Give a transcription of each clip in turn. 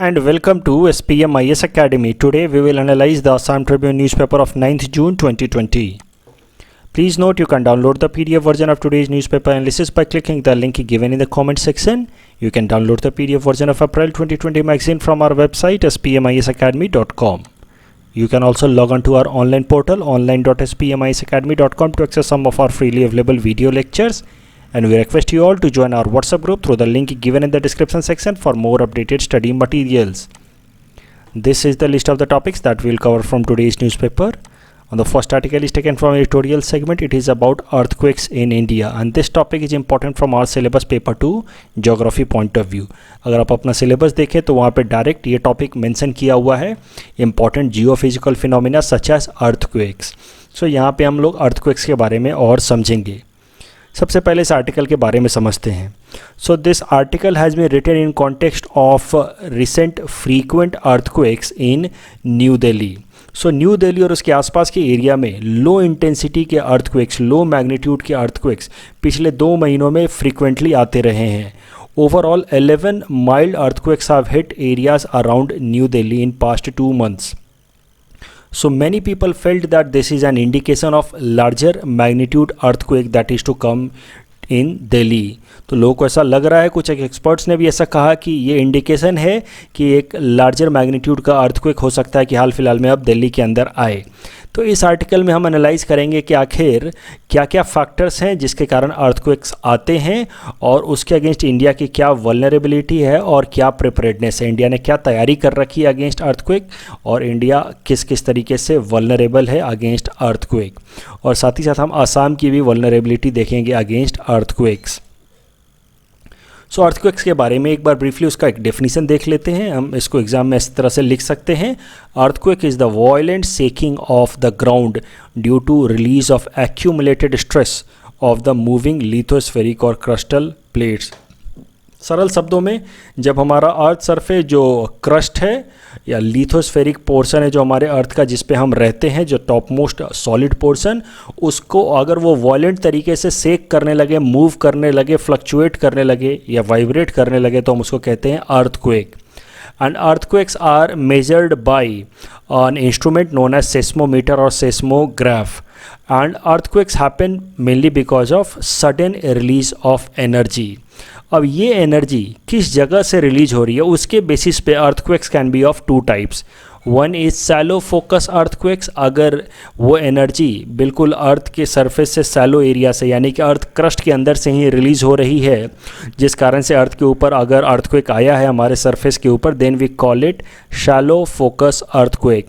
And welcome to SPMIS Academy. Today we will analyze the Assam Tribune newspaper of 9th June 2020. Please note you can download the PDF version of today's newspaper analysis by clicking the link given in the comment section. You can download the PDF version of April 2020 magazine from our website spmisacademy.com. You can also log on to our online portal online.spmisacademy.com to access some of our freely available video lectures. And we request you all to join our WhatsApp group through the link given in the description section for more updated study materials. This is the list of the topics that we will cover from today's newspaper. The first article is taken from editorial segment. It is about earthquakes in India and this topic is important from our syllabus paper 2 geography point of view. अगर आप अपना syllabus देखें तो वहाँ पे direct ये topic mention किया हुआ है important geophysical phenomena such as earthquakes. So यहाँ पे हम लोग अर्थक्वेक्स के बारे में और समझेंगे. सबसे पहले इस आर्टिकल के बारे में समझते हैं. So this article has been written in context of recent frequent earthquakes in New Delhi. So New Delhi और उसके आसपास के एरिया में लो इंटेंसिटी के अर्थक्वेक्स, लो मैग्नीट्यूड के अर्थक्वेक्स पिछले 2 महीनों में फ्रीक्वेंटली आते रहे हैं. Overall 11 mild earthquakes have hit areas around New Delhi in past 2 months. So many people felt that this is an indication of larger magnitude earthquake that is to come in Delhi. तो लोगों को ऐसा लग रहा है, कुछ एक्सपर्ट्स ने भी ऐसा कहा कि ये इंडिकेशन है कि एक लार्जर मैग्नीट्यूड का अर्थक्वेक हो सकता है कि हाल फिलहाल में अब दिल्ली के अंदर आए. तो इस आर्टिकल में हम एनालाइज करेंगे कि आखिर क्या क्या फैक्टर्स हैं जिसके कारण अर्थक्वेक्स आते हैं और उसके अगेंस्ट इंडिया की क्या वल्नरेबिलिटी है और क्या प्रिपरेडनेस है. इंडिया ने क्या तैयारी कर रखी है अगेंस्ट अर्थक्वेक और इंडिया किस किस तरीके से वल्नरेबल है अगेंस्ट अर्थक्वेक. और साथ ही साथ हम आसाम की भी वल्नरेबिलिटी देखेंगे अगेंस्ट अर्थक्वेक्स. सो अर्थक्वेक्स के बारे में एक बार ब्रीफली उसका एक डेफिनेशन देख लेते हैं. हम इसको एग्जाम में इस तरह से लिख सकते हैं. Earthquake is the violent shaking of the ground due to release of accumulated stress of the moving lithospheric और क्रस्टल प्लेट्स. सरल शब्दों में जब हमारा अर्थ सरफेस जो क्रस्ट है या लिथोस्फेरिक पोर्शन है जो हमारे अर्थ का जिस पे हम रहते हैं, जो टॉप मोस्ट सॉलिड पोर्शन, उसको अगर वो वायलेंट तरीके से शेक करने लगे, मूव करने लगे, फ्लक्चुएट करने लगे या वाइब्रेट करने लगे तो हम उसको कहते हैं earthquake. And earthquakes are measured by an instrument known as seismometer or seismograph. And earthquakes happen mainly because of sudden release of energy. अब ये एनर्जी किस जगह से रिलीज हो रही है उसके बेसिस पे earthquakes can be of 2 types. One is shallow focus earthquakes. अगर वो एनर्जी बिल्कुल अर्थ के सरफेस से सैलो एरिया से यानी कि अर्थ क्रस्ट के अंदर से ही रिलीज़ हो रही है जिस कारण से अर्थ के ऊपर अगर अर्थक्वेक आया है हमारे सरफेस के ऊपर, then we call it shallow focus earthquake.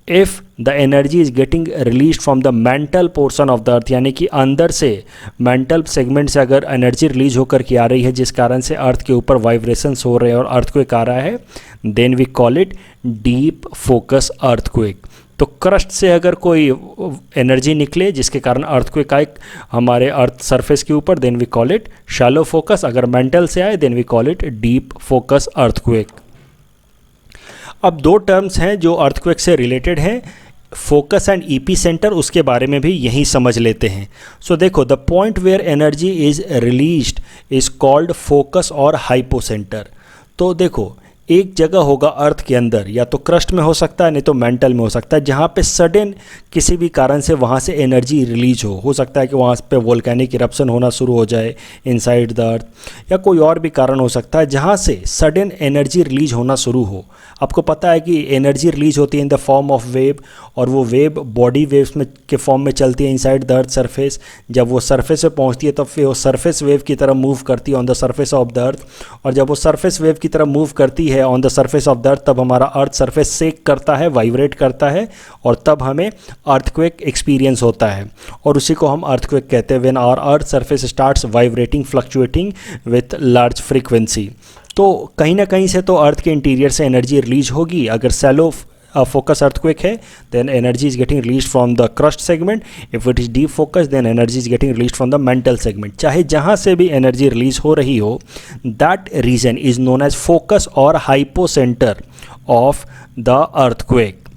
If the energy is getting release from the mantle portion of the earth यानी कि अंदर से मेंटल सेगमेंट से अगर एनर्जी रिलीज होकर के आ रही है जिस कारण से अर्थ के ऊपर वाइब्रेशंस हो रहे हैं और अर्थक्वेक आ रहा है, then we call it deep focus earthquake. तो क्रस्ट से अगर कोई एनर्जी निकले जिसके कारण अर्थक्वेक आए हमारे अर्थ सरफेस के ऊपर, then we call it shallow focus. अगर मेंटल से आए then we call it deep focus earthquake. अब 2 टर्म्स हैं जो अर्थक्वेक से रिलेटेड हैं, फोकस एंड ईपी सेंटर. उसके बारे में भी यही समझ लेते हैं. सो देखो, the point where energy is released is called focus और हाइपोसेंटर. तो देखो, एक जगह होगा अर्थ के अंदर, या तो क्रस्ट में हो सकता है नहीं तो मेंटल में हो सकता है, जहाँ पे सडन किसी भी कारण से वहाँ से एनर्जी रिलीज हो सकता है कि वहाँ पे वोल्केनिक इरप्शन होना शुरू हो जाए इनसाइड द अर्थ, या कोई और भी कारण हो सकता है जहाँ से सडन एनर्जी रिलीज होना शुरू हो. आपको पता है कि एनर्जी रिलीज होती है in the form of wave और वो वेव बॉडी वेव्स में के फॉर्म में चलती है इनसाइड द अर्थ सरफेस. जब वो सरफेस पे पहुँचती है तब फिर वो सरफेस वेव की तरह मूव करती है on the surface of the अर्थ, और जब वो सरफेस वेव की तरह मूव करती है on the surface of the अर्थ तब हमारा अर्थ सरफेस शेक करता है, वाइब्रेट करता है और तब हमें अर्थक्वेक एक्सपीरियंस होता है. और उसी को हम अर्थक्वेक कहते हैं when our earth surface starts vibrating fluctuating with large frequency. तो कहीं ना कहीं से तो अर्थ के इंटीरियर से एनर्जी रिलीज होगी. अगर सैलो फोकस अर्थक्वेक है then energy is getting release from the crust segment. If it is deep focus then energy is getting release from the mantle segment. चाहे जहाँ से भी एनर्जी रिलीज हो रही हो, that region is known as focus और hypocentre of the earthquake.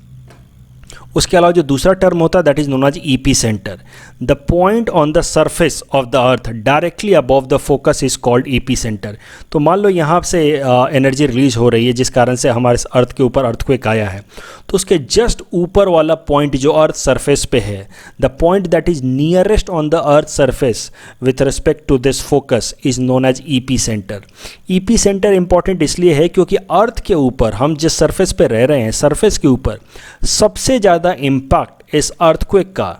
उसके अलावा जो दूसरा टर्म होता है that is known as epicentre. The point on the surface of the earth directly above the focus is called EP centre. तो मान लो यहाँ से एनर्जी रिलीज हो रही है जिस कारण से हमारे अर्थ के ऊपर अर्थक्वेक आया है, तो उसके जस्ट ऊपर वाला पॉइंट जो अर्थ सरफेस पे है, the point that is nearest on the earth surface with respect to this focus is known as epicentre. Epicentre important इसलिए है क्योंकि अर्थ के ऊपर हम जिस सरफेस पे रह रहे हैं, सरफेस के ऊपर सबसे ज़्यादा इम्पैक्ट इस अर्थक्वेक का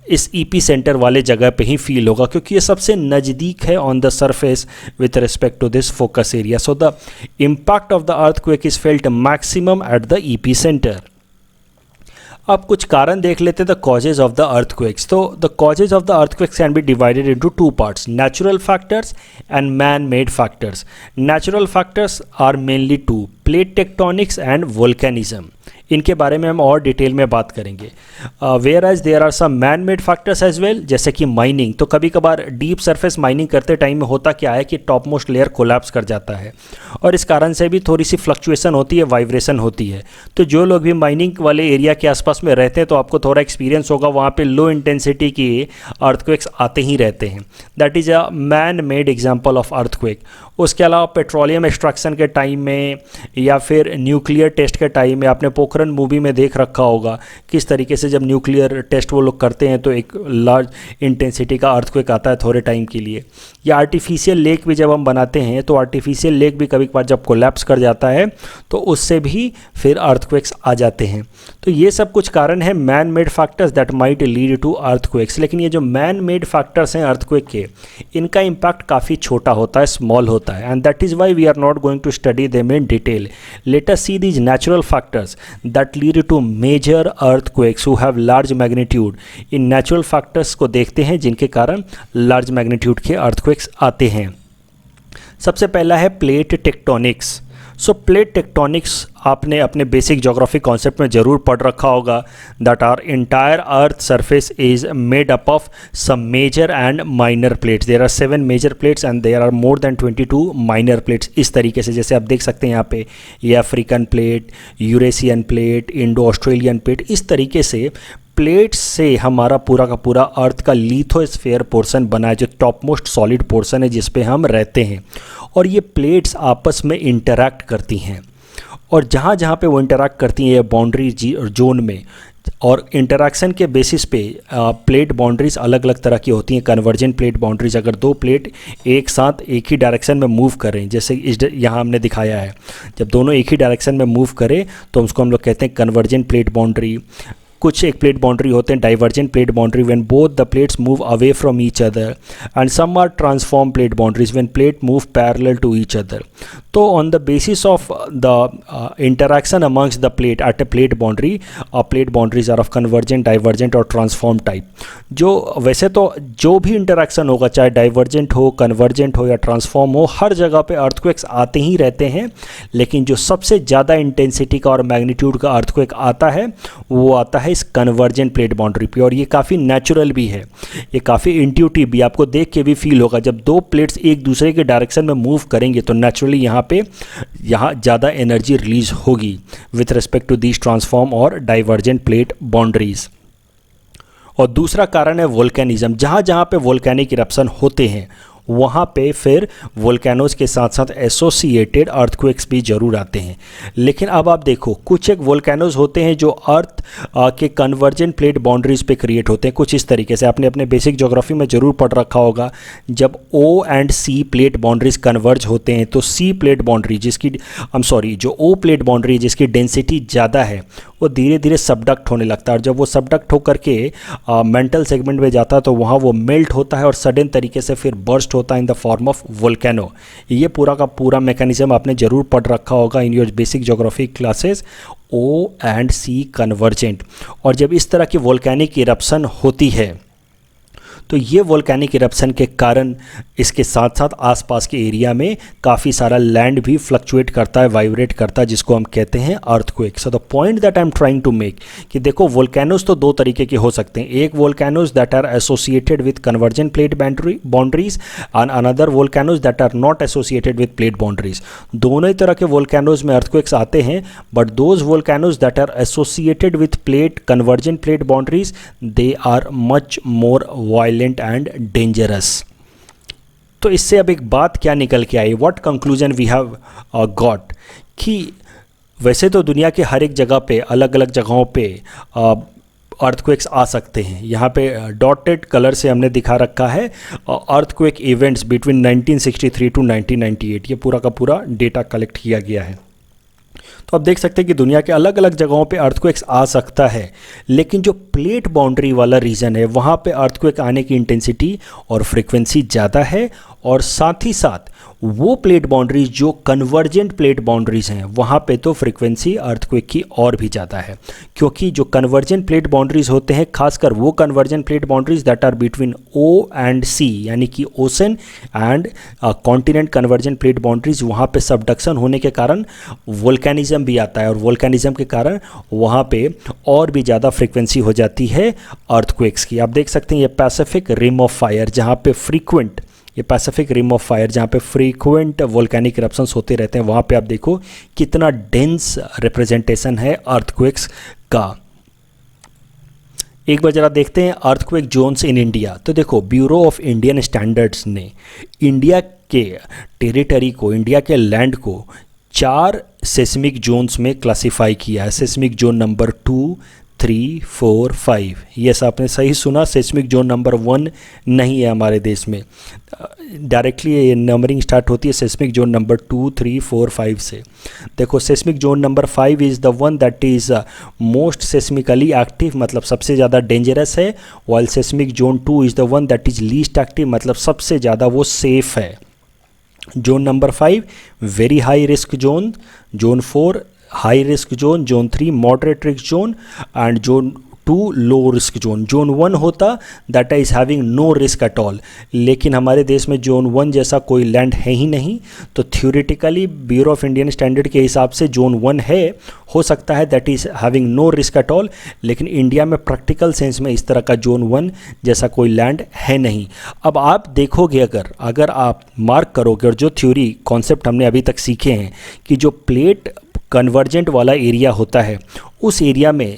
इस ईपी सेंटर वाले जगह पे ही फील होगा, क्योंकि ये सबसे नज़दीक है on the surface with respect to this focus area. So the impact of the earthquake is felt maximum at the epicentre. अब कुछ कारण देख लेते हैं the causes of the earthquakes. तो the causes of the earthquakes can be divided into two parts, natural factors and man made factors. Natural factors are mainly two, plate tectonics and volcanism. इनके बारे में हम और detail में बात करेंगे। Whereas there are some man made factors as well, जैसे कि माइनिंग। तो कभी कभार डीप सरफेस माइनिंग करते टाइम में होता क्या है कि टॉप मोस्ट लेयर कोलैप्स कर जाता है और इस कारण से भी थोड़ी सी फ्लक्चुएशन होती है, वाइब्रेशन होती है। तो जो लोग भी माइनिंग वाले एरिया के आसपास में रहते हैं तो आपको थोड़ा एक्सपीरियंस होगा, वहाँ पे लो इंटेंसिटी की अर्थक्वेक्स आते ही रहते हैं। That is a man made example of earthquake. उसके अलावा पेट्रोलियम एक्सट्रैक्शन के टाइम में या फिर न्यूक्लियर टेस्ट के टाइम में, आपने पोखरन मूवी में देख रखा होगा किस तरीके से जब न्यूक्लियर टेस्ट वो लोग करते हैं तो एक लार्ज इंटेंसिटी का अर्थक्वेक आता है थोड़े टाइम के लिए। या आर्टिफिशियल लेक भी जब हम बनाते हैं तो आर्टिफिशियल लेक भी कभी कभार जब कोलैप्स कर जाता है तो उससे भी फिर अर्थक्वेक्स आ जाते हैं। तो ये सब कुछ कारण है man made factors that might lead to earthquakes. लेकिन ये जो मैन मेड फैक्टर्स हैं अर्थक्वेक के, इनका इम्पैक्ट काफ़ी छोटा होता है, स्मॉल होता है, and that is why we are not going to study them in detail. Let us see these natural factors that lead to major earthquakes who have large magnitude. इन natural factors को देखते हैं जिनके कारण large magnitude के earthquakes आते हैं। सबसे पहला है प्लेट टेक्टोनिक्स। सो प्लेट टेक्टोनिक्स आपने अपने बेसिक ज्योग्राफी कॉन्सेप्ट में ज़रूर पढ़ रखा होगा, that are entire earth surface is made up of some major and minor plates. There are 7 major plates and there are more than 22 minor plates. इस तरीके से जैसे आप देख सकते हैं यहाँ पे, ये African plate, Eurasian plate, Indo Australian plate, इस तरीके से प्लेट्स से हमारा पूरा का पूरा अर्थ का लिथोस्फीयर पोर्शन बना है, जो टॉप मोस्ट सॉलिड पोर्शन है जिस पे हम रहते हैं। और ये प्लेट्स आपस में इंटरैक्ट करती हैं, और जहाँ जहाँ पे वो इंटरैक्ट करती हैं बाउंड्री जोन में, और इंटरैक्शन के बेसिस पे प्लेट बाउंड्रीज अलग अलग तरह की होती हैं। कन्वर्जेंट प्लेट बाउंड्रीज, अगर दो प्लेट एक साथ एक ही डायरेक्शन में मूव करें, जैसे यहाँ हमने दिखाया है, जब दोनों एक ही डायरेक्शन में मूव करें तो उसको हम लोग कहते हैं कन्वर्जेंट प्लेट बाउंड्री। कुछ एक प्लेट बाउंड्री होते हैं divergent plate boundary when both the plates move away from each other, and some are transform plate boundaries when plate move parallel to each other. तो on the basis of the interaction amongst the plate at a plate boundary, plate boundaries are of convergent, divergent और transform type. जो वैसे तो जो भी interaction होगा, चाहे divergent हो, कन्वर्जेंट हो या ट्रांसफॉर्म हो, हर जगह पे अर्थक्वेक्स आते ही रहते हैं। लेकिन जो सबसे ज़्यादा इंटेंसिटी का और मैग्नीट्यूड का अर्थक्वेक आता है वो आता है इस कन्वर्जेंट प्लेट बाउंड्री पे, और ये काफ़ी नेचुरल भी है, ये काफ़ी इंट्यूटिव भी, आपको देख के भी फील होगा। जब दो प्लेट्स एक दूसरे के डायरेक्शन में मूव करेंगे तो नेचुरली यहाँ ज़्यादा एनर्जी रिलीज होगी with respect to these transform और डाइवर्जेंट प्लेट बाउंड्रीज। और दूसरा कारण है वोल्केनिज्म। जहाँ जहाँ पे वोल्केनिक इरप्शन होते हैं वहाँ पे फिर वोल्केनोज के साथ साथ एसोसिएटेड अर्थक्वेक्स भी जरूर आते हैं। लेकिन अब आप देखो, कुछ एक वोल्केनोज होते हैं जो अर्थ के कन्वर्जेंट प्लेट बाउंड्रीज पे क्रिएट होते हैं, कुछ इस तरीके से। आपने अपने बेसिक ज्योग्राफी में जरूर पढ़ रखा होगा, जब O and C plate boundaries converge होते हैं तो सी प्लेट बाउंड्री जो ओ प्लेट बाउंड्री जिसकी डेंसिटी ज़्यादा है वो धीरे धीरे सबडक्ट होने लगता है, और जब वो सबडक्ट होकर के मेंटल सेगमेंट में जाता है तो वहाँ वो मेल्ट होता है और सडन तरीके से फिर बर्स्ट होता है in the form of volcano. ये पूरा का पूरा मैकेनिज्म आपने जरूर पढ़ रखा होगा in your basic geography classes, O and C convergent. और जब इस तरह की वोल्केनिक इरप्शन होती है तो ये वोल्केनिक इरप्शन के कारण इसके साथ साथ आसपास के एरिया में काफ़ी सारा लैंड भी फ्लक्चुएट करता है, वाइब्रेट करता है, जिसको हम कहते हैं earthquake. So the point that I am trying to make कि देखो वोल्केनोज तो दो तरीके के हो सकते हैं, एक volcanoes that are associated with convergent plate boundaries and another volcanoes that are not associated with plate boundaries. दोनों ही तरह के वोल्केनोज में अर्थक्वेक्स आते हैं, but those volcanoes that are associated with plate convergent plate boundaries they are much more violent and dangerous. तो इससे अब एक बात क्या निकल के आई, what conclusion we have got, कि वैसे तो दुनिया के हर एक जगह पे अलग अलग जगहों पे अर्थक्वेक्स आ सकते हैं। यहाँ पे डॉटेड कलर से हमने दिखा रखा है अर्थक्वेक इवेंट्स बिटवीन 1963 टू 1998, ये पूरा का पूरा डेटा कलेक्ट किया गया है। तो आप देख सकते हैं कि दुनिया के अलग अलग जगहों पे अर्थक्वेक्स आ सकता है, लेकिन जो प्लेट बाउंड्री वाला रीजन है वहाँ पे अर्थक्वेक आने की इंटेंसिटी और फ्रीक्वेंसी ज़्यादा है, और साथ ही साथ वो प्लेट बाउंड्रीज जो कन्वर्जेंट प्लेट बाउंड्रीज हैं वहाँ पे तो फ्रीक्वेंसी अर्थक्वेक की और भी ज़्यादा है, क्योंकि जो कन्वर्जेंट प्लेट बाउंड्रीज होते हैं, खासकर वो convergent plate boundaries that are between O and C, यानी कि ocean and continent convergent plate boundaries, वहाँ पे सबडक्शन होने के कारण वोल्केनिज्म भी आता है, और वोल्केनिज्म के कारण वहाँ पे और भी ज़्यादा फ्रीक्वेंसी हो जाती है अर्थक्वेक्स की। आप देख सकते हैं ये पैसिफिक रिम ऑफ फायर, जहाँ पे फ्रीक्वेंट, ये पैसिफिक रिम ऑफ फायर जहाँ पे फ्रीक्वेंट वोल्केनिक इरप्शंस होते रहते हैं, वहाँ पे आप देखो कितना डेंस रिप्रेजेंटेशन है अर्थक्वेक्स का। एक बार जरा देखते हैं अर्थक्वेक जोन्स इन इंडिया। तो देखो ब्यूरो ऑफ इंडियन स्टैंडर्ड्स ने इंडिया के टेरिटरी को, इंडिया के लैंड को 4 सेस्मिक जोन्स में क्लासिफाई किया है। Seismic zone number 2, 3, 4, 5। यस, आपने सही सुना, सेस्मिक जोन नंबर 1 नहीं है हमारे देश में। डायरेक्टली ये नंबरिंग स्टार्ट होती है सेस्मिक जोन नंबर 2, 3, 4, 5 से। देखो seismic zone number 5 is the one that is most seismically active, मतलब सबसे ज़्यादा डेंजरस है, while seismic zone 2 is the one that is least active, मतलब सबसे ज़्यादा वो सेफ है। Zone number 5 very high risk zone, zone 4 high risk zone, zone 3 moderate risk zone, and zone 2 low risk zone. Zone 1 होता that is having no risk at all, लेकिन हमारे देश में जोन 1 जैसा कोई लैंड है ही नहीं, तो theoretically bureau of Indian standard के हिसाब से जोन 1 है, हो सकता है that is having no risk at all, लेकिन इंडिया में प्रैक्टिकल सेंस में इस तरह का जोन 1 जैसा कोई लैंड है नहीं। अब आप देखोगे, अगर आप मार्क करोगे, और जो थ्योरी कॉन्सेप्ट हमने अभी तक सीखे हैं कि जो प्लेट कन्वर्जेंट वाला एरिया होता है उस एरिया में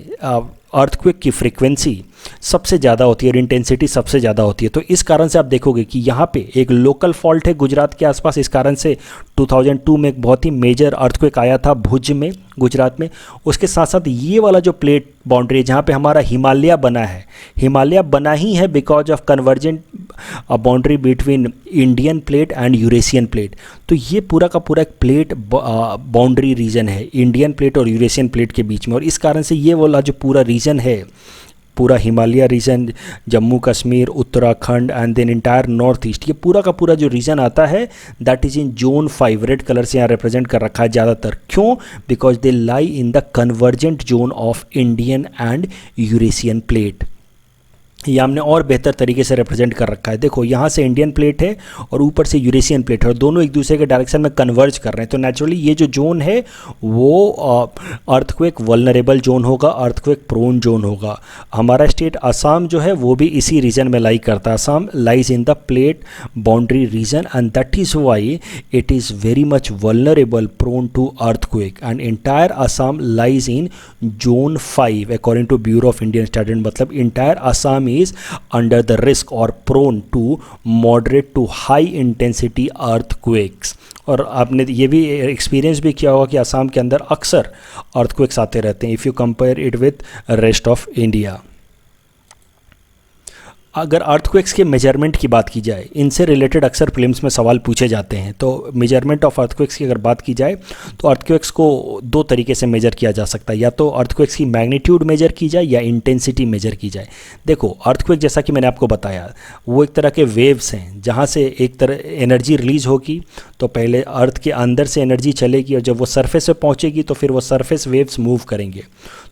अर्थक्वेक की फ्रीक्वेंसी सबसे ज़्यादा होती है और इंटेंसिटी सबसे ज़्यादा होती है। तो इस कारण से आप देखोगे कि यहाँ पे एक लोकल फॉल्ट है गुजरात के आसपास, इस कारण से 2002 में एक बहुत ही मेजर अर्थक्वेक आया था भुज में, गुजरात में। उसके साथ साथ ये वाला जो प्लेट बाउंड्री है जहाँ पे हमारा हिमालय बना है, हिमालय बना ही है because of convergent boundary between Indian plate and Eurasian plate. तो ये पूरा का पूरा एक प्लेट बाउंड्री रीजन है इंडियन प्लेट और यूरेशियन प्लेट के बीच में, और इस कारण से ये वाला जो पूरा रीजन है, पूरा Himalaya region, Jammu Kashmir, Uttarakhand and then entire north east, ये पूरा का पूरा जो रीजन आता है that is in zone 5। Red colour से यहाँ रिप्रेजेंट कर रखा है ज़्यादातर, क्यों? Because they lie in the convergent zone of Indian and Eurasian plate. ये हमने और बेहतर तरीके से रिप्रेजेंट कर रखा है। देखो यहाँ से इंडियन प्लेट है और ऊपर से यूरेशियन प्लेट है, और दोनों एक दूसरे के डायरेक्शन में कन्वर्ज कर रहे हैं। तो नेचुरली ये जो जोन है वो अर्थक्वेक वल्नरेबल जोन होगा, अर्थक्वेक प्रोन जोन होगा। हमारा स्टेट असम जो है वो भी इसी रीजन में लाई करता है। Assam lies in the plate boundary region and that is why it is very much vulnerable, prone to earthquake, and entire Assam lies in zone 5 according to bureau of Indian standard. मतलब entire Assam is under the risk or prone to moderate to high intensity earthquakes। और आपने ये भी experience भी किया होगा कि असम के अंदर अक्सर अर्थक्वेक्स आते रहते हैं if you compare it with rest of India. अगर अर्थक्वेक्स के मेजरमेंट की बात की जाए, इनसे रिलेटेड अक्सर फिल्म्स में सवाल पूछे जाते हैं। तो मेजरमेंट ऑफ अर्थक्वेक्स की अगर बात की जाए तो अर्थक्वेक्स को 2 तरीके से मेजर किया जा सकता है, या तो अर्थक्वेक्स की मैग्नीट्यूड मेजर की जाए या इंटेंसिटी मेजर की जाए। देखो अर्थक्वेक जैसा कि मैंने आपको बताया वो एक तरह के वेव्स हैं जहाँ से एक तरह एनर्जी रिलीज़ होगी, तो पहले अर्थ के अंदर से एनर्जी चलेगी और जब वो सरफेस पे पहुँचेगी तो फिर वो सरफेस वेव्स मूव करेंगे।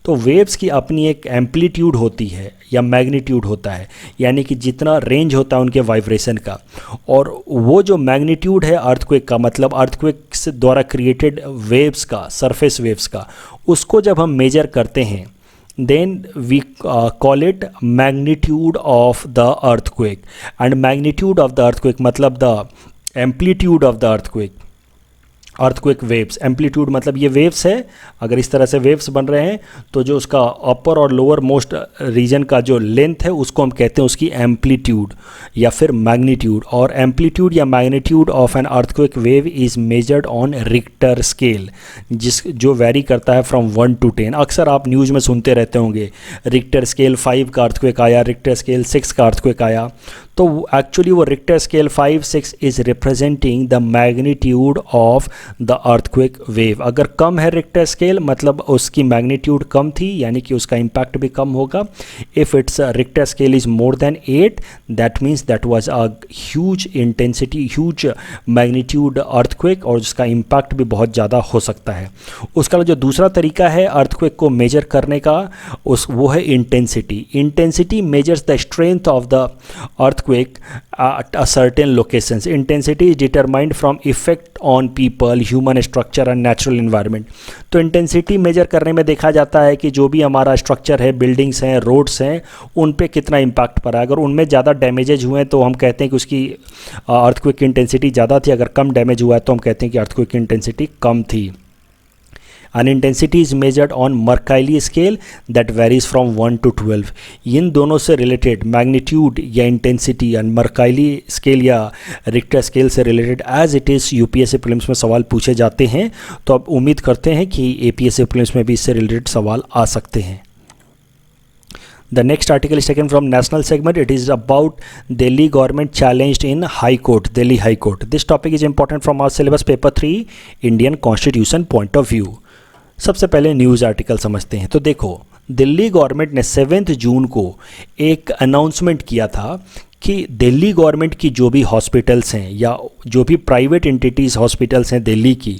तो वेव्स की अपनी एक एम्पलीट्यूड होती है या मैग्नीट्यूड होता है, यानी यानी कि जितना रेंज होता है उनके वाइब्रेशन का, और वो जो मैग्नीट्यूड है अर्थक्वेक का, मतलब अर्थक्वेक से द्वारा क्रिएटेड वेव्स का, सरफेस वेव्स का, उसको जब हम मेजर करते हैं then we call it magnitude of the earthquake. And magnitude of the earthquake मतलब the amplitude of the earthquake waves. Amplitude मतलब ये वेव्स है, अगर इस तरह से वेव्स बन रहे हैं तो जो उसका अपर और लोअर मोस्ट रीजन का जो लेंथ है उसको हम कहते हैं उसकी एम्पलीट्यूड या फिर मैग्नीट्यूड. और एम्पलीट्यूड या magnitude of an earthquake wave is measured on Richter scale, जो वेरी करता है फ्रॉम 1 to 10. अक्सर आप न्यूज़ में सुनते रहते होंगे रिक्टर स्केल 5 का अर्थक्वेक आया, रिक्टर स्केल 6 का अर्थक्वेक आया. तो एक्चुअली वो Richter scale 5-6 is representing the magnitude of the earthquake wave. अगर कम है रिक्टर स्केल मतलब उसकी मैग्नीट्यूड कम थी, यानी कि उसका इम्पैक्ट भी कम होगा. If it's Richter scale is more than 8 that means that was a huge intensity, huge magnitude earthquake, और उसका इम्पैक्ट भी बहुत ज़्यादा हो सकता है. उसका जो दूसरा तरीका है अर्थक्वेक को मेजर करने का वो है intensity. Intensity measures the strength of the earthquake at a certain locations. Intensity is determined from effect on people, human structure and natural environment. तो इंटेंसिटी मेजर करने में देखा जाता है कि जो भी हमारा स्ट्रक्चर है, बिल्डिंग्स हैं, रोड्स हैं, उन पे कितना इम्पैक्ट पड़ा है. अगर उनमें ज़्यादा डैमेजेज हुए हैं तो हम कहते हैं कि उसकी अर्थक्वेक की इंटेंसिटी ज़्यादा थी. अगर कम डैमेज हुआ है तो हम कहते हैं कि अर्थक्वेक की इंटेंसिटी कम थी. An intensity is measured on Mercalli scale that varies from 1 to 12. इन दोनों से रिलेटेड मैग्नीट्यूड या इंटेंसिटी एंड Mercalli स्केल या रिक्टर स्केल से related as it is UPSC prelims में सवाल पूछे जाते हैं. तो अब उम्मीद करते हैं कि एपीएससी प्रीलिम्स में भी इससे रिलेटेड सवाल आ सकते हैं. The next article is taken from national segment. It is about Delhi government challenged in High Court, Delhi High Court. This topic is important from our syllabus paper 3 Indian Constitution point of view. सबसे पहले news article समझते हैं. तो देखो, Delhi government ने 7 जून को एक announcement किया था कि दिल्ली गवर्नमेंट की जो भी हॉस्पिटल्स हैं या जो भी प्राइवेट एंटिटीज़ हॉस्पिटल्स हैं दिल्ली की,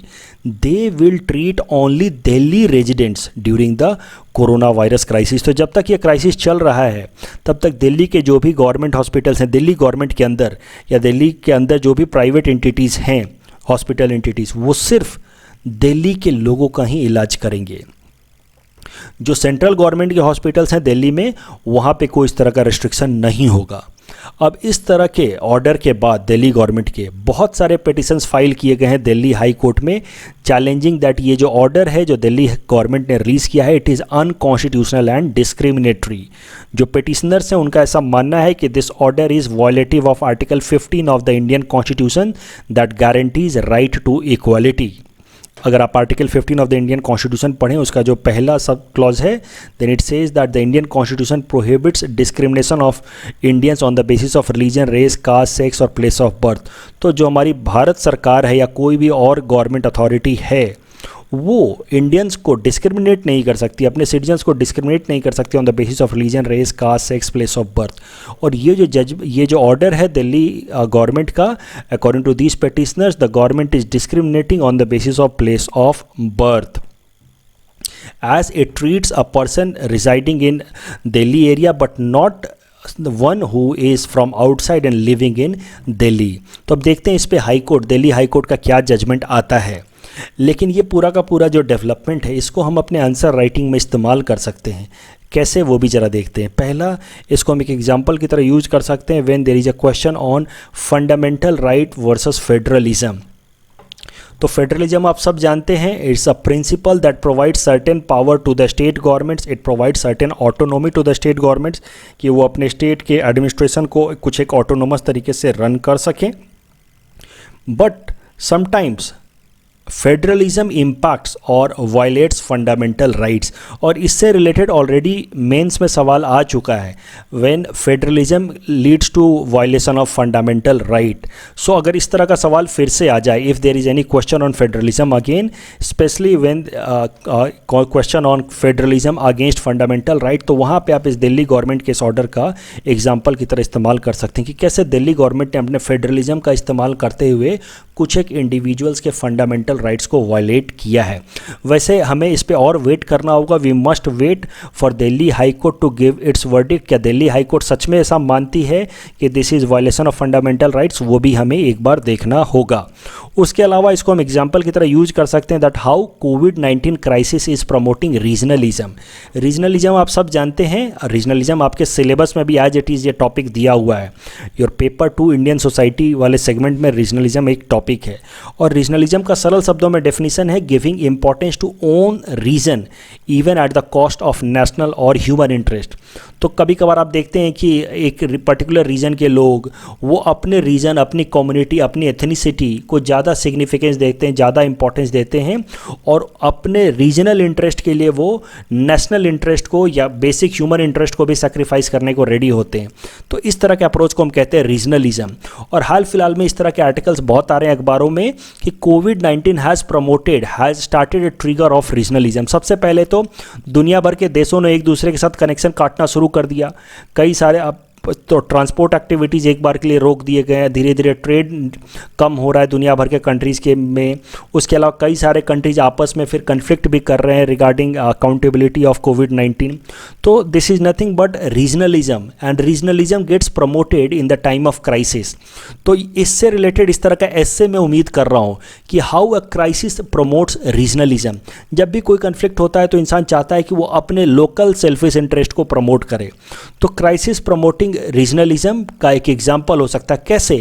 they will treat only Delhi residents during the corona virus crisis. तो जब तक ये क्राइसिस चल रहा है तब तक दिल्ली के जो भी गवर्नमेंट हॉस्पिटल्स हैं, दिल्ली गवर्नमेंट के अंदर या दिल्ली के अंदर जो भी प्राइवेट एंटिटीज़ हैं, हॉस्पिटल एंटिटीज़, वो सिर्फ दिल्ली के लोगों का ही इलाज करेंगे. जो सेंट्रल गवर्नमेंट के हॉस्पिटल्स हैं दिल्ली में, वहाँ पे कोई इस तरह का रिस्ट्रिक्शन नहीं होगा. अब इस तरह के ऑर्डर के बाद दिल्ली गवर्नमेंट के बहुत सारे पिटिशंस फाइल किए गए हैं दिल्ली हाई कोर्ट में, चैलेंजिंग दैट ये जो ऑर्डर है जो दिल्ली गवर्नमेंट ने रिलीज़ किया है, it is unconstitutional and discriminatory. जो पिटिशनर्स हैं उनका ऐसा मानना है कि this order is violative of article 15 of the Indian constitution that guarantees right to equality. अगर आप article 15 of the Indian constitution पढ़ें, उसका जो पहला सब क्लॉज है, then it says that the Indian constitution prohibits discrimination of Indians on the basis of religion, race, caste, sex और place of birth. तो जो हमारी भारत सरकार है या कोई भी और गवर्नमेंट अथॉरिटी है, वो इंडियंस को डिस्क्रिमिनेट नहीं कर सकती, अपने सिटीजन्स को डिस्क्रिमिनेट नहीं कर सकती on the basis of religion, race, caste, sex, place of birth. और ये जो ऑर्डर है दिल्ली गवर्नमेंट का, according to these petitioners, the government is discriminating on the basis of place of birth as it treats a person residing in Delhi area but not the one who is from outside and living in Delhi. तो अब देखते हैं इस पे high court, Delhi high court का क्या judgement आता है. लेकिन ये पूरा का पूरा जो डेवलपमेंट है इसको हम अपने आंसर राइटिंग में इस्तेमाल कर सकते हैं. कैसे, वो भी ज़रा देखते हैं. पहला, इसको हम एक एग्जांपल की तरह यूज कर सकते हैं when there is a question on fundamental right versus federalism. तो फेडरलिज्म आप सब जानते हैं, it's a principle that provide certain power to the state governments, it provide certain autonomy to the state governments, कि वो अपने स्टेट के administration को कुछ एक ऑटोनोमस तरीके से रन कर सकें. बट समटाइम्स फेडरलिज्म इम्पैक्ट्स और वायलेट्स फंडामेंटल राइट्स. और इससे रिलेटेड ऑलरेडी मेंस में सवाल आ चुका है, when federalism leads to violation of fundamental right. So अगर इस तरह का सवाल फिर से आ जाए, if there is any question on federalism again, specially when question on federalism against fundamental right, तो वहाँ पे आप इस दिल्ली गवर्नमेंट के इस ऑर्डर का एग्जाम्पल की तरह इस्तेमाल कर सकते हैं कि कैसे दिल्ली गवर्नमेंट ने अपने फेडरलिज्म का इस्तेमाल करते हुए कुछ एक इंडिविजुअल्स के फंडामेंटल राइट्स को वायलेट किया है। वैसे हमें इस पे और वेट करना होगा, we must wait for Delhi high court to give its verdict. क्या दिल्ली हाई कोर्ट सच में ऐसा मानती है कि this is violation of fundamental rights, वो भी हमें एक बार देखना होगा। उसके अलावा इसको हम एग्जाम्पल की तरह यूज कर सकते हैं दैट हाउ कोविड-19 crisis is promoting regionalism. Regionalism आप सब जानते हैं, रीजनलिज्म आपके सिलेबस में भी एज इट इज़ ये टॉपिक दिया हुआ है। योर पेपर 2 इंडियन सोसाइटी वाले सेगमेंट में रीजनलिज्म एक टॉपिक है। और रीजनलिज्म का सरल शब्दों में डेफिनेशन है giving importance to own region even at the cost of national और ह्यूमन इंटरेस्ट। तो कभी कभार आप देखते हैं कि एक पर्टिकुलर रीजन के लोग वो अपने रीजन, अपनी कम्युनिटी, अपनी एथनिसिटी को ज़्यादा सिग्निफिकेंस देते हैं, ज़्यादा इंपॉर्टेंस देते हैं और अपने रीजनल इंटरेस्ट के लिए वो नेशनल इंटरेस्ट को या बेसिक ह्यूमन इंटरेस्ट को भी सेक्रीफाइस करने को रेडी होते हैं। तो इस तरह के अप्रोच को हम कहते हैं रीजनलिज्म। और हाल फिलहाल में इस तरह के आर्टिकल्स बहुत आ रहे हैं अखबारों में कि कोविड-19 has started a trigger of regionalism. सबसे पहले तो दुनिया भर के देशों ने एक दूसरे के साथ कनेक्शन काटना शुरू कर दिया। कई सारे अब तो ट्रांसपोर्ट एक्टिविटीज़ एक बार के लिए रोक दिए गए हैं, धीरे धीरे ट्रेड कम हो रहा है दुनिया भर के कंट्रीज़ के में। उसके अलावा कई सारे कंट्रीज आपस में फिर कन्फ्लिक्ट भी कर रहे हैं रिगार्डिंग अकाउंटेबिलिटी ऑफ कोविड-19। तो this is nothing but regionalism and regionalism gets promoted in the time of crisis. तो इससे रिलेटेड इस तरह का ऐसे मैं उम्मीद कर रहा हूँ कि how a crisis promotes regionalism. जब भी कोई कन्फ्लिक्ट होता है तो इंसान चाहता है कि वो अपने लोकल सेल्फिश इंटरेस्ट को प्रमोट करे। तो क्राइसिस प्रमोटिंग रीजनलिज्म का एक एग्जाम्पल हो सकता है। कैसे?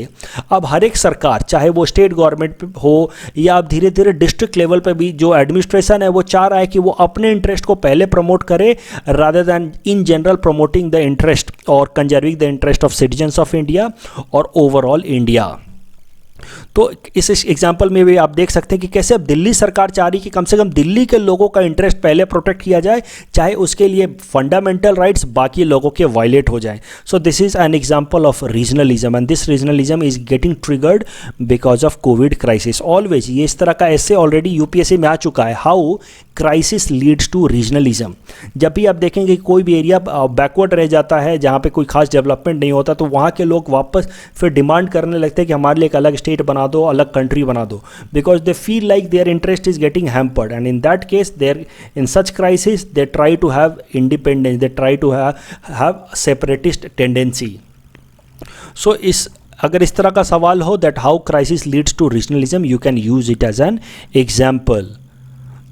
अब हर एक सरकार, चाहे वो स्टेट गवर्नमेंट हो या अब धीरे धीरे डिस्ट्रिक्ट लेवल पे भी जो एडमिनिस्ट्रेशन है वो चाह रहा है कि वो अपने इंटरेस्ट को पहले प्रमोट करे rather than in general promoting the interest और conserving the interest of citizens of India और ओवरऑल इंडिया। तो इस एग्जाम्पल में भी आप देख सकते हैं कि कैसे अब दिल्ली सरकार चाह रही कि कम से कम दिल्ली के लोगों का इंटरेस्ट पहले प्रोटेक्ट किया जाए, चाहे उसके लिए फंडामेंटल राइट्स बाकी लोगों के वायलेट हो जाएं। So this is an example of regionalism and this regionalism is getting triggered because of Covid crisis. Always ये इस तरह का ऐसे ऑलरेडी यूपीएससी में आ चुका है, how crisis leads to regionalism. जब भी आप देखेंगे कोई भी एरिया बैकवर्ड रह जाता है, जहाँ पे कोई खास डेवलपमेंट नहीं होता, तो वहाँ के लोग वापस फिर डिमांड करने लगते हैं कि हमारे लिए एक अलग स्टेट बना दो, अलग कंट्री बना दो, because they feel like their interest is getting hampered and in that case there in such crisis they try to have independence, they try to have separatist tendency. So अगर इस तरह का सवाल हो that how crisis leads to regionalism, you can use it as an example.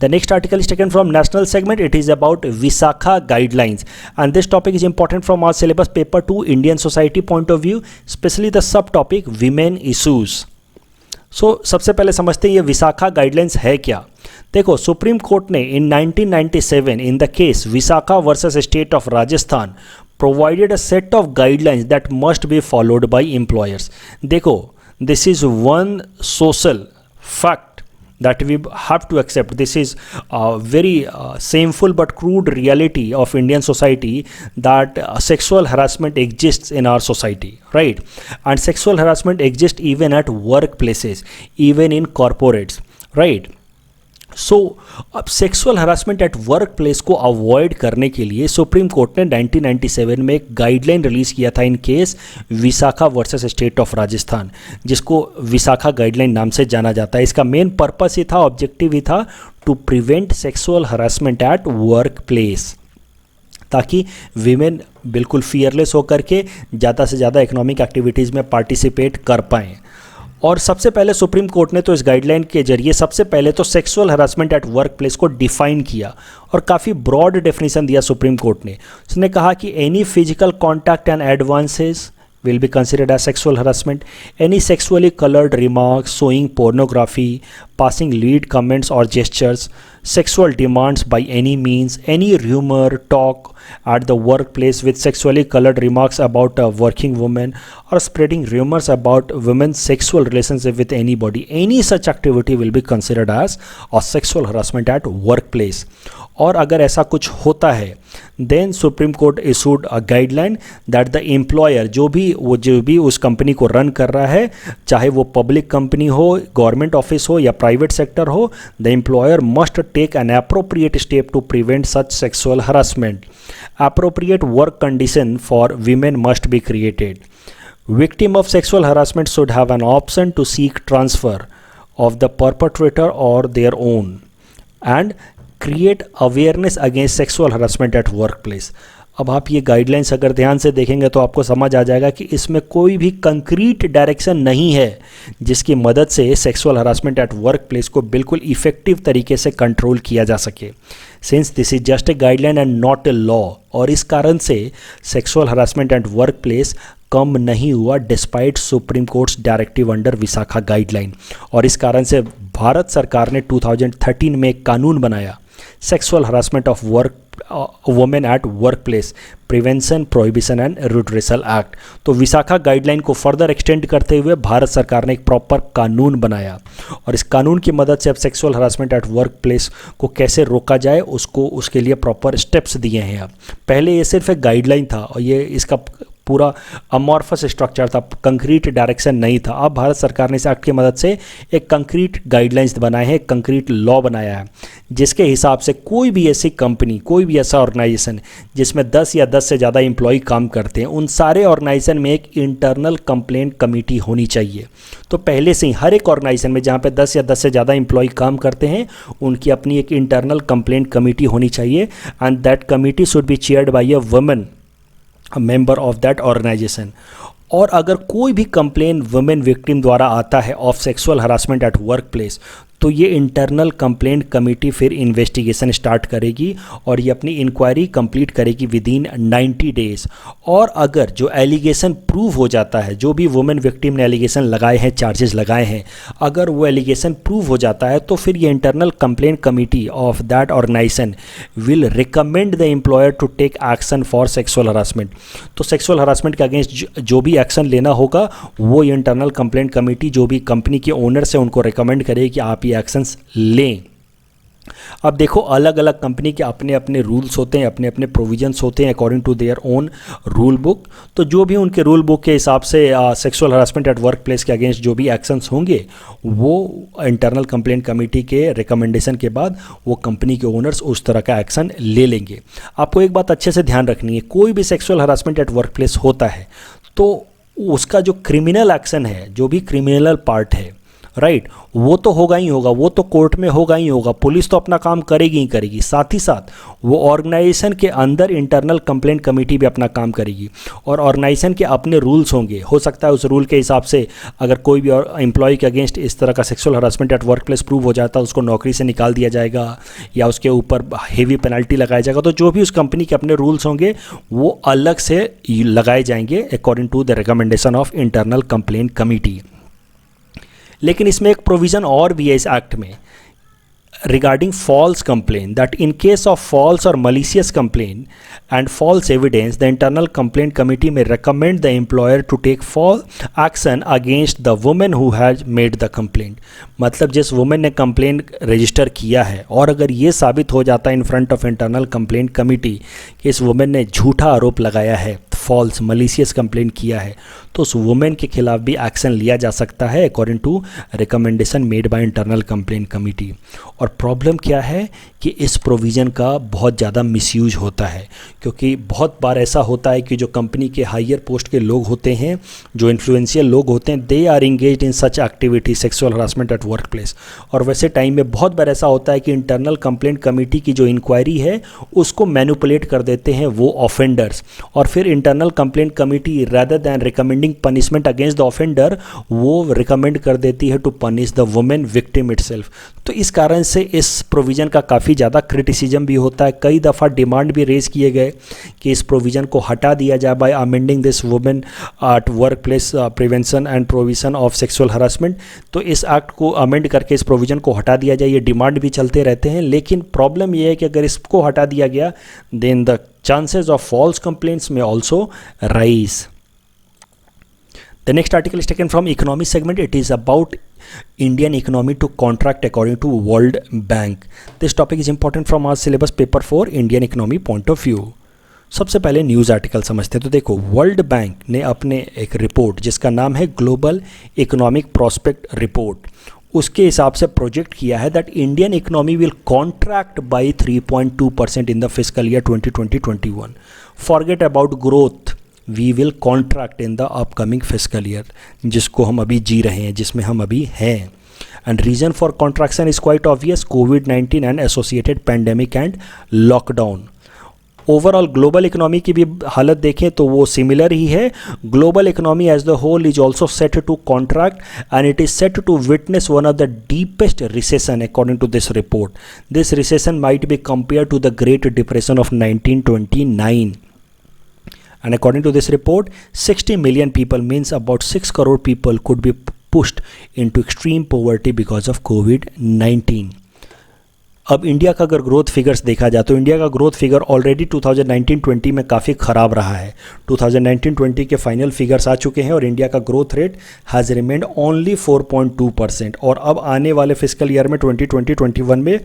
The next article is taken from national segment. It is about Visakha guidelines and this topic is important from our syllabus paper 2 Indian society point of view, especially the subtopic women issues. So सबसे पहले समझते हैं ये Vishakha guidelines है क्या। देखो, supreme court ने इन 1997 in the case Vishakha versus state of Rajasthan provided a set of guidelines that must be followed by employers. देखो, this is one social fact that we have to accept. This is a very shameful but crude reality of Indian society that sexual harassment exists in our society, right? And sexual harassment exists even at workplaces, even in corporates, right? सो अब sexual harassment at work place को avoid करने के लिए supreme court ने 1997 में एक guideline release किया था in case Vishakha versus state of Rajasthan, जिसको विशाखा गाइडलाइन नाम से जाना जाता है। इसका मेन पर्पस ही था, ऑब्जेक्टिव ही था to prevent sexual harassment at work place, ताकि वीमेन बिल्कुल फियरलेस होकर के ज़्यादा से ज़्यादा इकोनॉमिक एक्टिविटीज़ में पार्टिसिपेट कर पाएँ। और सबसे पहले सुप्रीम कोर्ट ने तो इस गाइडलाइन के जरिए सबसे पहले तो sexual harassment at work place को डिफाइन किया और काफ़ी ब्रॉड डेफिनेशन दिया सुप्रीम कोर्ट ने। उसने कहा कि any physical contact and advances will be considered as sexual harassment. Any sexually colored remarks, showing pornography, passing lewd comments or gestures, sexual demands by any means, any rumor, talk at the workplace with sexually colored remarks about a working woman or spreading rumors about women's sexual relationship with anybody, any such activity will be considered as a sexual harassment at workplace. और अगर ऐसा कुछ होता है then supreme court issued a guideline that the employer जो भी उस company को रन कर रहा है, चाहे वो पब्लिक कंपनी हो, गवर्नमेंट ऑफिस हो या प्राइवेट सेक्टर हो, the employer must take an appropriate step to prevent such sexual harassment. Appropriate work condition for women must be created. Victim of sexual harassment should have an option to seek transfer of the perpetrator or their own and create awareness against sexual harassment at workplace. अब आप ये guidelines अगर ध्यान से देखेंगे तो आपको समझ आ जाएगा कि इसमें कोई भी कंक्रीट डायरेक्शन नहीं है जिसकी मदद से sexual harassment at work place को बिल्कुल इफेक्टिव तरीके से कंट्रोल किया जा सके, since this is just a guideline and not a law. और इस कारण से sexual harassment at work place कम नहीं हुआ despite supreme court's directive under Vishakha guideline. और इस कारण से भारत सरकार ने 2013 में एक कानून बनाया, sexual harassment of work women at work place prevention prohibition and redressal act. तो विशाखा गाइडलाइन को फर्दर एक्सटेंड करते हुए भारत सरकार ने एक प्रॉपर कानून बनाया और इस कानून की मदद से अब sexual harassment at work place को कैसे रोका जाए उसके लिए प्रॉपर स्टेप्स दिए हैं। अब पहले ये सिर्फ एक गाइडलाइन था और ये इसका पूरा अमॉर्फस स्ट्रक्चर था, कंक्रीट डायरेक्शन नहीं था। अब भारत सरकार ने इस एक्ट की मदद से एक कंक्रीट गाइडलाइंस बनाए हैं, एक कंक्रीट लॉ बनाया है जिसके हिसाब से कोई भी ऐसी कंपनी, कोई भी ऐसा ऑर्गेनाइजेशन जिसमें 10 या 10 से ज़्यादा एम्प्लॉय काम करते हैं, उन सारे ऑर्गेनाइजेशन में एक इंटरनल कंप्लेंट कमेटी होनी चाहिए। तो पहले से ही हर एक ऑर्गेनाइजेशन में जहाँ पे 10 या 10 से ज़्यादा एम्प्लॉय काम करते हैं उनकी अपनी एक इंटरनल कंप्लेंट कमेटी होनी चाहिए and that committee should be chaired by a woman, member of that organisation. और अगर कोई भी कंप्लेन वुमेन विक्टिम द्वारा आता है of sexual harassment at work place तो ये इंटरनल कंप्लेंट कमेटी फिर इन्वेस्टिगेशन स्टार्ट करेगी और ये अपनी इंक्वायरी कंप्लीट करेगी विद इन 90 डेज। और अगर जो एलिगेशन प्रूव हो जाता है, जो भी वुमेन विक्टिम ने एलिगेशन लगाए हैं, चार्जेस लगाए हैं, अगर वो एलिगेशन प्रूव हो जाता है तो फिर ये internal complaint committee of that organisation will recommend the employer to take action for sexual harassment. तो सेक्सुअल हरासमेंट के अगेंस्ट जो भी एक्शन लेना होगा वो इंटरनल कंप्लेंट कमेटी जो भी कंपनी के ओनर्स हैं उनको रिकमेंड करेगी कि आप एक्शंस लें। अब देखो अलग अलग कंपनी के अपने अपने रूल्स होते हैं, अपने अपने प्रोविजंस होते हैं according to their own rule book. तो जो भी उनके रूल बुक के हिसाब से sexual harassment at work place के अगेंस्ट जो भी एक्शंस होंगे वो इंटरनल कंप्लेंट कमेटी के रिकमेंडेशन के बाद वो कंपनी के ओनर्स उस तरह का एक्शन ले लेंगे। आपको एक बात अच्छे से ध्यान रखनी है, कोई भी sexual harassment at work place होता है तो उसका जो क्रिमिनल एक्शन है, जो भी क्रिमिनल पार्ट है, राइट, वो तो होगा ही होगा, वो तो कोर्ट में होगा ही होगा, पुलिस तो अपना काम करेगी ही करेगी, साथ ही साथ वो ऑर्गेनाइजेशन के अंदर इंटरनल कंप्लेंट कमेटी भी अपना काम करेगी और ऑर्गेनाइजेशन के अपने रूल्स होंगे। हो सकता है उस रूल के हिसाब से अगर कोई भी एम्प्लॉय के अगेंस्ट इस तरह का sexual harassment at work place prove हो जाता है उसको नौकरी से निकाल दिया जाएगा या उसके ऊपर हेवी पेनल्टी लगाया जाएगा। तो जो भी उस कंपनी के अपने रूल्स होंगे वो अलग से लगाए जाएंगे according to the recommendation of internal complaint committee. लेकिन इसमें एक प्रोविज़न और भी है इस एक्ट में regarding false complaint, that in case of false or malicious complaint and false evidence, the internal complaint committee may recommend the employer to take full action against the woman who has made the complaint। मतलब जिस women ने complaint register किया है और अगर ये साबित हो जाता है in front of internal complaint committee कि इस वुमेन ने झूठा आरोप लगाया है, फॉल्स मलिशियस कंप्लेंट किया है, तो उस वुमेन के खिलाफ भी एक्शन लिया जा सकता है according to recommendation made by internal complaint committee. और प्रॉब्लम क्या है कि इस प्रोविज़न का बहुत ज़्यादा मिसयूज होता है क्योंकि बहुत बार ऐसा होता है कि जो कंपनी के हायर पोस्ट के लोग होते हैं, जो इन्फ्लुएंशियल लोग होते हैं, they are engaged in such activity sexual harassment at work place. और वैसे टाइम में बहुत बार ऐसा होता है कि इंटरनल कंप्लेंट कमेटी की जो इंक्वायरी है उसको मैनिपुलेट कर देते हैं वो ऑफेंडर्स और फिर internal complaint committee rather than recommending punishment against the offender वो रिकमेंड कर देती है to punish the women victim itself. तो इस कारण से इस प्रोविज़न का काफ़ी ज़्यादा क्रिटिसिज्म भी होता है। कई दफ़ा डिमांड भी रेज किए गए कि इस प्रोविज़न को हटा दिया जाए bye amending this women at work place prevention and provision of sexual harassment. तो इस एक्ट को अमेंड करके इस प्रोविज़न को हटा दिया जाए, ये डिमांड भी चलते रहते हैं। लेकिन प्रॉब्लम ये है कि अगर इसको हटा दिया गया then the chances of false complaints में also rise. The next article is taken from economy segment. It is about Indian economy to contract according to World Bank. This topic is important from our syllabus paper 4 Indian economy point of view. सबसे पहले news article समझते हैं। तो देखो world bank ने अपने एक report जिसका नाम है ग्लोबल इकोनॉमिक प्रोस्पेक्ट रिपोर्ट, उसके हिसाब से प्रोजेक्ट किया है that Indian economy will contract by 3.2% in the fiscal year 2020-21। Forget about growth we will contract in the upcoming fiscal year, जिसको हम अभी जी रहे हैं, जिसमें हम अभी हैं. And reason for contraction is quite obvious: COVID-19 and associated pandemic and lockdown. Overall global economy की भी हालत देखें तो वो सिमिलर ही है. Global economy as the whole is also set to contract and it is set to witness one of the deepest recession according to this report. This recession might be compare to the great depression of 1929. And according to this report, 60 million people, means about 6 crore people, could be pushed into extreme poverty because of COVID-19. अब India का अगर growth figures देखा जाए तो India का growth figure already 2019-20 में काफ़ी ख़राब रहा है. 2019-20 के फाइनल फिगर्स आ चुके हैं और इंडिया का growth rate has remained only 4.2%. और अब आने वाले फिजिकल ईयर में 2020-21 में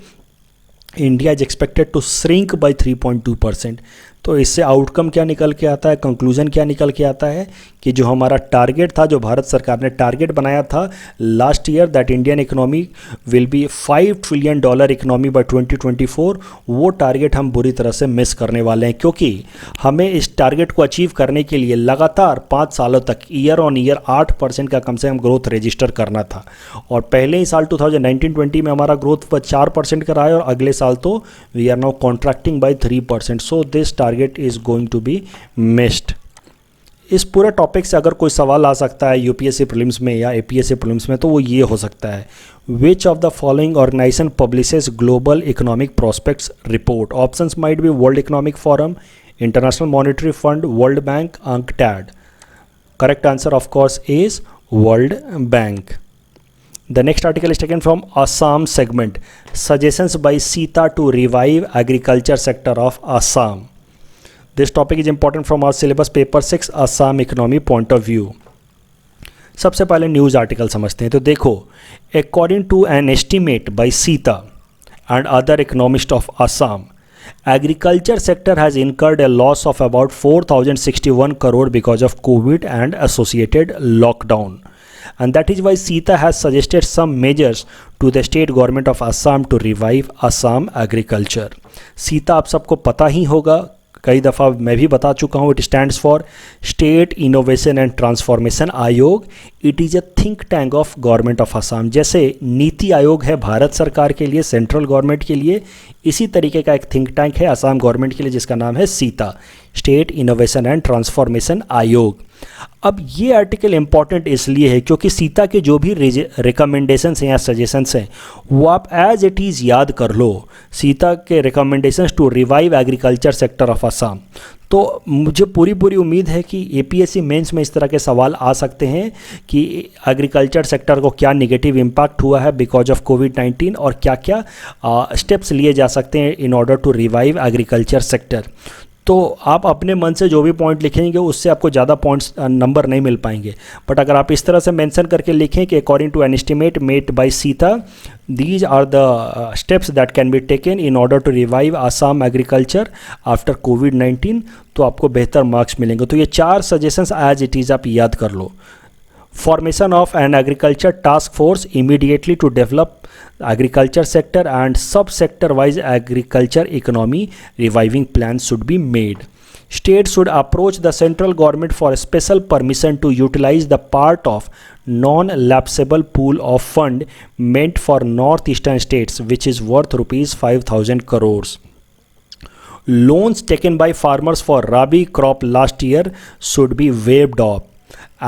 India is expected to shrink by 3.2%. तो इससे आउटकम क्या निकल के आता है, कंक्लूजन क्या निकल के आता है कि जो हमारा टारगेट था, जो भारत सरकार ने टारगेट बनाया था last year, that Indian economy will be $5 trillion economy bye 2024, वो टारगेट हम बुरी तरह से मिस करने वाले हैं. क्योंकि हमें इस टारगेट को अचीव करने के लिए लगातार 5 सालों तक ईयर ऑन ईयर 8% का कम से कम ग्रोथ रजिस्टर करना था. और पहले ही साल 2019-20 में हमारा ग्रोथ 4% का रहा है और अगले साल तो we are now contracting by 3%. So this target is going to be missed. इस पूरे टॉपिक से अगर कोई सवाल आ सकता है यूपीएससी प्रीलिम्स में या एपीएससी प्रीलिम्स में तो वो ये हो सकता है: which of the following organization publishes global economic prospects report? Options might be world economic forum, international monetary fund, world bank, UNCTAD. Correct answer of course is world bank. The next article is taken from Assam segment. Suggestions by Sita to revive agriculture sector of Assam. This topic is important from our syllabus paper 6 Assam economy point of view. सबसे पहले news article समझते हैं. तो देखो, according to an estimate by Sita and other economists of Assam, agriculture sector has incurred a loss of about 4,061 crore because of COVID and associated lockdown. And that is why Sita has suggested some measures to the state government of Assam to revive Assam agriculture. Sita आप सबको पता ही होगा, कई दफ़ा मैं भी बता चुका हूँ. It stands for state innovation and transformation Aayog. It is a think tank of government of Assam. जैसे नीति आयोग है भारत सरकार के लिए, सेंट्रल गवर्नमेंट के लिए, इसी तरीके का एक थिंक टैंक है असम गवर्नमेंट के लिए जिसका नाम है Sita, state innovation and transformation आयोग. अब ये आर्टिकल इम्पॉर्टेंट इसलिए है क्योंकि सीता के जो भी रिकमेंडेशंस हैं या सजेशंस हैं वो आप एज इट इज़ याद कर लो. सीता के recommendations to revive agriculture sector of Assam. तो मुझे पूरी उम्मीद है कि एपीएससी मेंस में इस तरह के सवाल आ सकते हैं कि एग्रीकल्चर सेक्टर को क्या नेगेटिव इम्पैक्ट हुआ है बिकॉज ऑफ कोविड-19 और क्या क्या स्टेप्स लिए जा सकते हैं in order to revive agriculture sector. तो आप अपने मन से जो भी पॉइंट लिखेंगे उससे आपको ज़्यादा पॉइंट्स नंबर नहीं मिल पाएंगे. बट अगर आप इस तरह से मेंशन करके लिखें कि according to an estimate made by Sita, these are the steps that can be taken in order to revive Assam agriculture after COVID-19, तो आपको बेहतर मार्क्स मिलेंगे. तो ये 4 सजेशंस एज इट इज़ आप याद कर लो. Formation of an agriculture task force immediately to develop agriculture sector and sub-sector wise agriculture economy reviving plans should be made. States should approach the central government for a special permission to utilize the part of non-lapsable pool of fund meant for northeastern states which is worth rupees 5,000 crores. Loans taken by farmers for Rabi crop last year should be waived off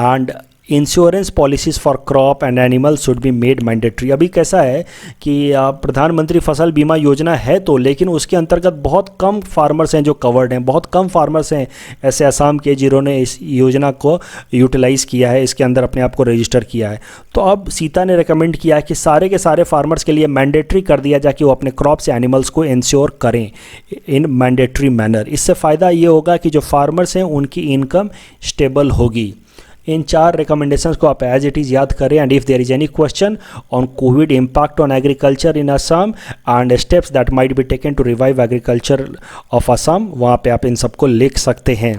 and insurance policies for crop and animal should be made mandatory. अभी कैसा है कि प्रधानमंत्री फसल बीमा योजना है तो, लेकिन उसके अंतर्गत बहुत कम फार्मर्स हैं जो कवर्ड हैं. बहुत कम फार्मर्स हैं ऐसे असम के जिन्होंने इस योजना को यूटिलाइज़ किया है, इसके अंदर अपने आप को रजिस्टर किया है. तो अब सीता ने रिकमेंड किया है कि सारे के सारे फार्मर्स के लिए मैंडेटरी कर दिया जाए कि वो अपने क्रॉप्स या एनिमल्स को इंश्योर करें इन मैंडेटरी मैनर. इससे फ़ायदा ये होगा कि जो फार्मर्स हैं उनकी इनकम स्टेबल होगी. इन 4 रिकमेंडेशंस को आप एज इट इज़ याद करें. And if there is any question on covid impact on agriculture in Assam and steps that might be taken to revive agriculture of Assam, वहाँ पे आप इन सबको लिख सकते हैं.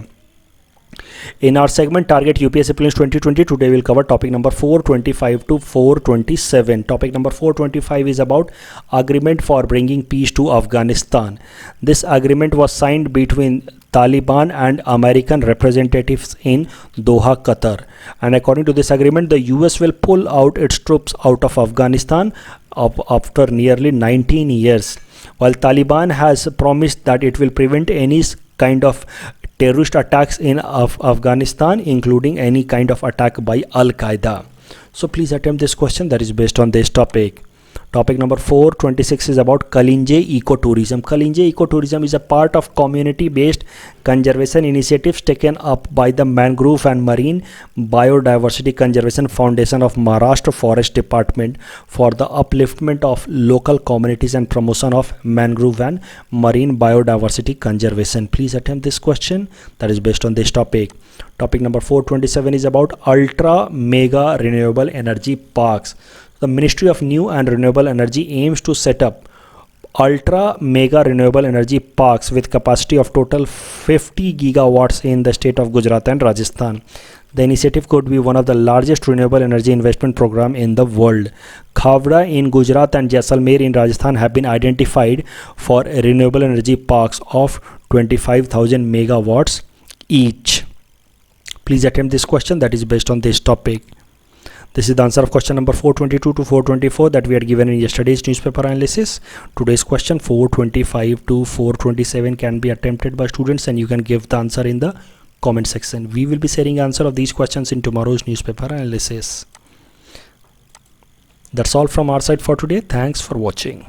In our segment Target UPSC Prelims 2020, today we'll cover topic number 425 to 427. Topic number 425 is about agreement for bringing peace to Afghanistan. This agreement was signed between Taliban and American representatives in Doha, Qatar. And according to this agreement, the US will pull out its troops out of Afghanistan after nearly 19 years, while Taliban has promised that it will prevent any kind of terrorist attacks in Afghanistan, including any kind of attack by Al Qaeda. So please attempt this question that is based on this topic. Topic number 426 is about Kalinje ecotourism. Kalinje ecotourism is a part of community-based conservation initiatives taken up by the Mangrove and Marine Biodiversity Conservation Foundation of Maharashtra Forest Department for the upliftment of local communities and promotion of mangrove and marine biodiversity conservation. Please attempt this question that is based on this topic. Topic number 427 is about ultra mega renewable energy parks. The Ministry of New and Renewable Energy aims to set up ultra mega renewable energy parks with capacity of total 50 gigawatts in the state of Gujarat and Rajasthan. The initiative could be one of the largest renewable energy investment program in the world. Khavda in Gujarat and Jaisalmer in Rajasthan have been identified for renewable energy parks of 25,000 megawatts each. Please attempt this question that is based on this topic. This is the answer of question number 422 to 424 that we had given in yesterday's newspaper analysis. Today's question 425 to 427 can be attempted by students, and you can give the answer in the comment section. We will be sharing answer of these questions in tomorrow's newspaper analysis. That's all from our side for today. Thanks for watching.